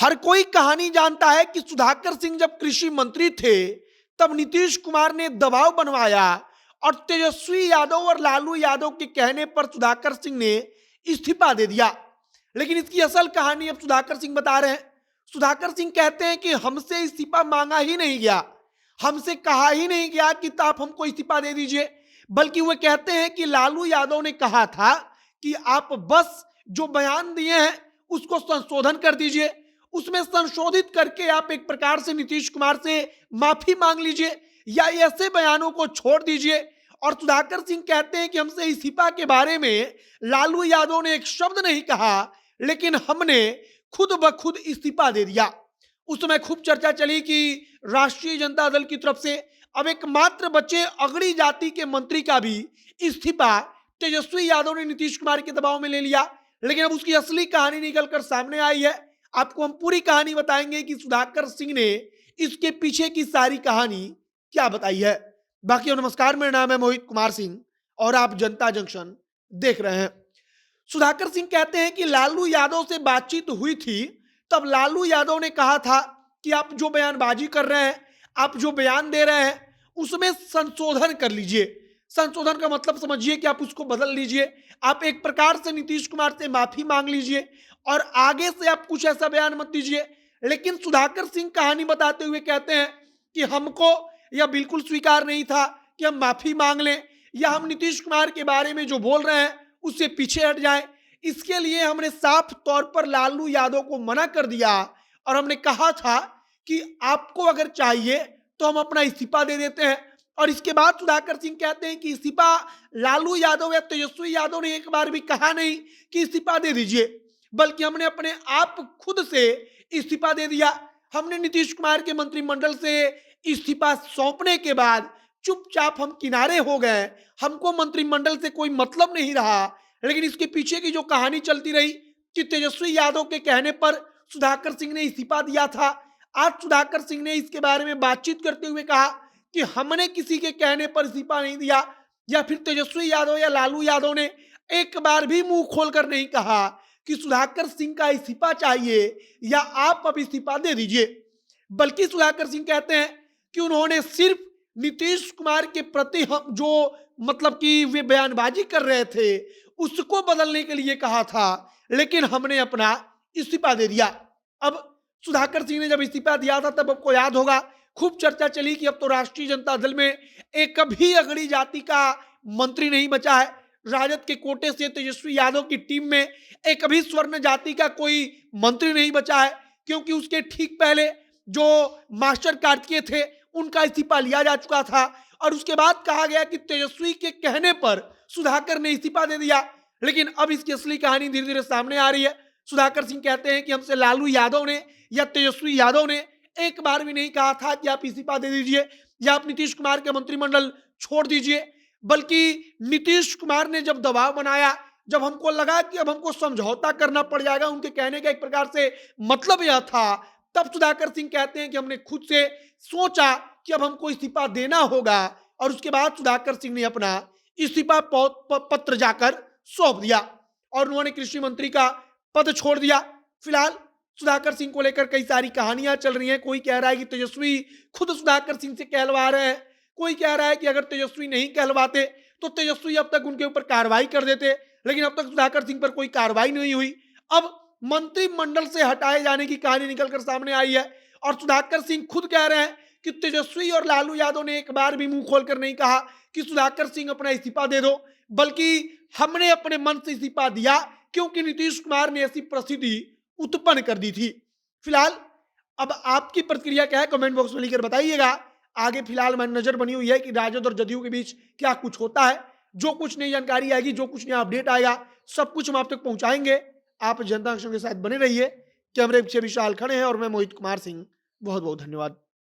हर कोई कहानी जानता है कि सुधाकर सिंह जब कृषि मंत्री थे तब नीतीश कुमार ने दबाव बनवाया और तेजस्वी यादव और लालू यादव के कहने पर सुधाकर सिंह ने इस्तीफा दे दिया। लेकिन इसकी असल कहानी अब सुधाकर सिंह बता रहे हैं। सुधाकर सिंह कहते हैं कि हमसे इस्तीफा मांगा ही नहीं गया, हमसे कहा ही नहीं गया कि आप हमको इस्तीफा दे दीजिए, बल्कि वो कहते हैं कि लालू यादव ने कहा था कि आप बस जो बयान दिए हैं उसको संशोधन कर दीजिए, उसमें संशोधित करके आप एक प्रकार से नीतीश कुमार से माफी मांग लीजिए या ऐसे बयानों को छोड़ दीजिए। और सुधाकर सिंह कहते हैं कि हमसे इस्तीफा के बारे में लालू यादव ने एक शब्द नहीं कहा, लेकिन हमने खुद ब खुद इस्तीफा दे दिया। उस समय खूब चर्चा चली कि राष्ट्रीय जनता दल की तरफ से अब एकमात्र बचे अगड़ी जाति के मंत्री का भी इस्तीफा तेजस्वी यादव ने नीतीश कुमार के दबाव में ले लिया। लेकिन अब उसकी असली कहानी निकलकर सामने आई है। आपको हम पूरी कहानी बताएंगे कि सुधाकर सिंह ने इसके पीछे की सारी कहानी क्या बताई है। बाकी नमस्कार, मेरा नाम है मोहित कुमार सिंह और आप जनता जंक्शन देख रहे हैं। सुधाकर सिंह कहते हैं कि लालू यादव से बातचीत हुई थी, तब लालू यादव ने कहा था कि आप जो बयानबाजी कर रहे हैं, आप जो बयान दे रहे हैं उसमें संशोधन कर लीजिए। संशोधन का मतलब समझिए कि आप उसको बदल लीजिए, आप एक प्रकार से नीतीश कुमार से माफी मांग लीजिए और आगे से आप कुछ ऐसा बयान मत दीजिए। लेकिन सुधाकर सिंह कहानी बताते हुए कहते हैं कि हमको यह बिल्कुल स्वीकार नहीं था कि हम माफी मांग लें या हम नीतीश कुमार के बारे में जो बोल रहे हैं उससे पीछे हट जाएं। इसके लिए हमने साफ तौर पर लालू यादव को मना कर दिया और हमने कहा था कि आपको अगर चाहिए तो हम अपना इस्तीफा दे देते हैं। और इसके बाद सुधाकर सिंह कहते हैं कि इस्तीफा लालू यादव या तेजस्वी यादव ने एक बार भी कहा नहीं कि इस्तीफा दे दीजिए, बल्कि हमने अपने आप खुद से इस्तीफा दे दिया। हमने नीतीश कुमार के मंत्रिमंडल से इस्तीफा सौंपने के बाद चुपचाप हम किनारे हो गए, हमको मंत्रिमंडल से कोई मतलब नहीं रहा। लेकिन इसके पीछे की जो कहानी चलती रही कि तेजस्वी यादव के कहने पर सुधाकर सिंह ने इस्तीफा दिया था। आज सुधाकर सिंह ने इसके बारे में बातचीत करते हुए कहा कि हमने किसी के कहने पर इस्तीफा नहीं दिया या फिर तेजस्वी यादव या लालू यादव ने एक बार भी मुंह खोलकर नहीं कहा कि सुधाकर सिंह का इस्तीफा चाहिए या आप अब इस्तीफा दे दीजिए। बल्कि सुधाकर सिंह कहते हैं कि उन्होंने सिर्फ नीतीश कुमार के प्रति हम जो मतलब कि वे बयानबाजी कर रहे थे उसको बदलने के लिए कहा था, लेकिन हमने अपना इस्तीफा दे दिया। अब सुधाकर सिंह ने जब इस्तीफा दिया था तब आपको याद होगा खूब चर्चा चली कि अब तो राष्ट्रीय जनता दल में एक भी अगड़ी जाति का मंत्री नहीं बचा है। राजद के कोटे से तेजस्वी यादव की टीम में एक भी स्वर्ण जाति का कोई मंत्री नहीं बचा है, क्योंकि उसके ठीक पहले जो मास्टर कार्तिकेय थे उनका इस्तीफा लिया जा चुका था। और उसके बाद कहा गया कि तेजस्वी के कहने पर सुधाकर ने इस्तीफा दे दिया। लेकिन अब इसकी असली कहानी धीरे धीरे सामने आ रही है। सुधाकर सिंह कहते हैं कि हमसे लालू यादव ने या तेजस्वी यादव ने एक बार भी नहीं कहा था कि आप इस्तीफा दे दीजिए या आप नीतीश कुमार के मंत्रिमंडल छोड़ दीजिए, बल्कि नीतीश कुमार ने जब दबाव बनाया, जब हमको लगा कि अब हमको समझौता करना पड़ जाएगा, उनके कहने का एक प्रकार से मतलब यह था, तब सुधाकर सिंह कहते हैं कि हमने खुद से सोचा कि अब हमको इस्तीफा देना होगा। और उसके बाद सुधाकर सिंह ने अपना इस्तीफा पत्र जाकर सौंप दिया और उन्होंने कृषि मंत्री का पद छोड़ दिया। फिलहाल सुधाकर सिंह को लेकर कई सारी कहानियां चल रही हैं। कोई कह रहा है कि तेजस्वी खुद सुधाकर सिंह से कहलवा रहे हैं, कोई कह रहा है कि अगर तेजस्वी नहीं कहलवाते तो तेजस्वी अब तक उनके ऊपर कार्रवाई कर देते, लेकिन अब तक सुधाकर सिंह पर कोई कार्रवाई नहीं हुई। अब मंत्रिमंडल से हटाए जाने की कहानी निकलकर सामने आई है और सुधाकर सिंह खुद कह रहे हैं कि तेजस्वी और लालू यादव ने एक बार भी मुंह खोलकर नहीं कहा कि सुधाकर सिंह अपना इस्तीफा दे दो, बल्कि हमने अपने मन से इस्तीफा दिया क्योंकि नीतीश कुमार ने ऐसी परिस्थिति उत्पन्न कर दी थी। फिलहाल अब आपकी प्रतिक्रिया क्या है कमेंट बॉक्स में लिखकर बताइएगा। आगे फिलहाल हमारी नजर बनी हुई है कि राजद और जदयू के बीच क्या कुछ होता है। जो कुछ नई जानकारी आएगी, जो कुछ नया अपडेट आएगा, सब कुछ हम आप तक पहुंचाएंगे। आप जनता जंक्शन के साथ बने रहिए। कैमरे पीछे विशाल खड़े हैं और मैं मोहित कुमार सिंह। बहुत बहुत धन्यवाद।